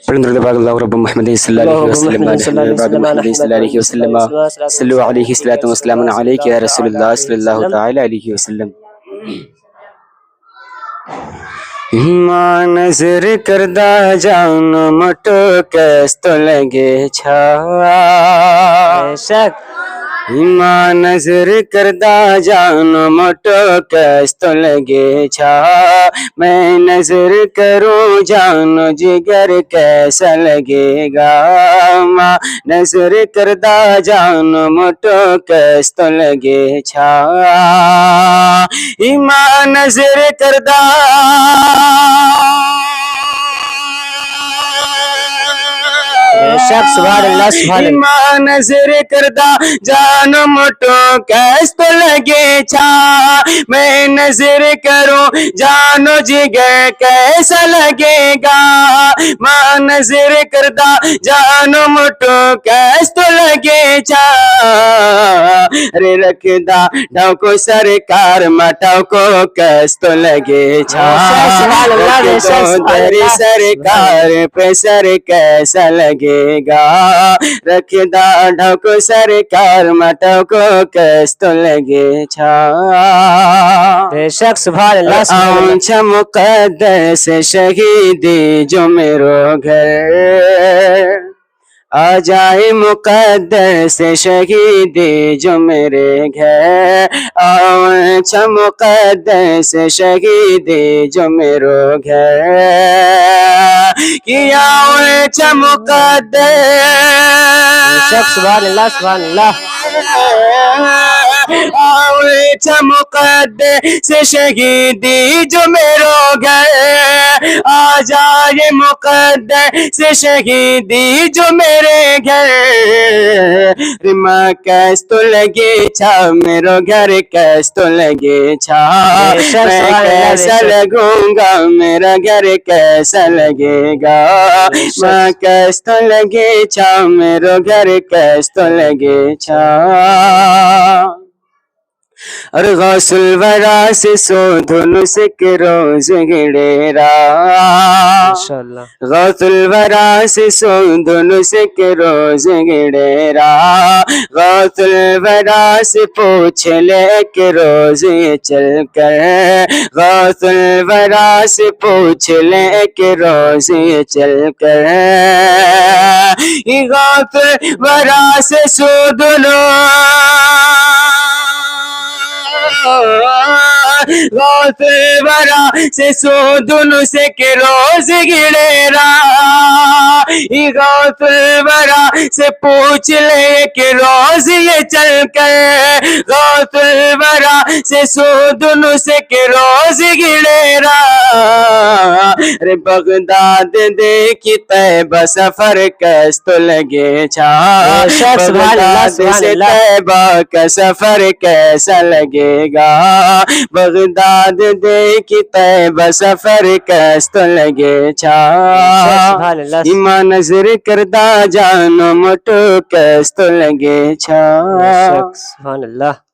اللہ رب محمد صلی اللہ علیہ وسلم بعد محمد صلی اللہ علیہ وسلم صلو علیہ الصلوۃ والسلام علیک یا رسول اللہ صلی اللہ تعالی علیہ وسلم. ماں نظر کردہ جان مٹو کیس تو لگے چھا ماں نظر کردہ جان مٹو کیس تو لگے چھا میں نظر کروں جان جگر کیسا لگے گا ماں نظر کردہ جان مٹو کیس تو لگے چھا ماں نظر کردہ سبحان اللہ سبحان اللہ. ماں نظر کردہ جان مٹو کیس تو لگے چھا میں نظر کروں جانو جگر کیسا لگے گا ماں نظر کردہ جانو مٹو کیس تو لگے چھا رے رکھدہ ڈھاؤ کو سرکار مٹاؤ کو کیس تو لگے چھا تیری سرکار پہ سر کیسا لگے گا رکھدہ ڈھاؤ کو سرکار مٹاؤ کو کیس تو لگے چھا بے شک سبحان اللہ سبحان اللہ. آنچہ مقدس شہیدی جو میرو گھر آ جائے مقدس شہیدی جو میرے گھر آنچہ مقدس شہیدی جو میرو گھر کیا آنچہ مقدس سبحان اللہ سبحان اللہ. آنچہ مقدس شہیدی جو میرو گھر آ جائے مقدس شہیدی جو میرے گھر ماں کیس تو لگے چھا میرو گھر کیس تو لگے چھا میں کیسا لگوں گا میرا گھر کیسا لگے گا ماں کیس تو لگے چھا میرو گھر کیس تو لگے چھا اور غوث الورا سے سو دھن سکھ روز گڑیرا غوث الورا سے سو دھن سکھ روز گڑیرا غوث الورا سے پوچھ لے کہ روز چل کر غوث الورا سے پوچھ لے کہ روز چل کر غوث الورا سے سو دھنو غوث الورا سے سو دھن سے کہ روز گڑیرا غوث الورا سے پوچھ لے کہ روز یہ چل کر غوث الورا سے سو دھن سے کہ روز گڑیرا رے بغداد دیکھی طیبہ سفر کیس تو لگے چھا بغداد سے طیبہ کا سفر کیسا لگے گا بغداد دیکھی طیبہ سفر کیس تو لگے چھا ماں نظر کردہ جانو مٹو کیس تو لگے چھا سبحان اللہ.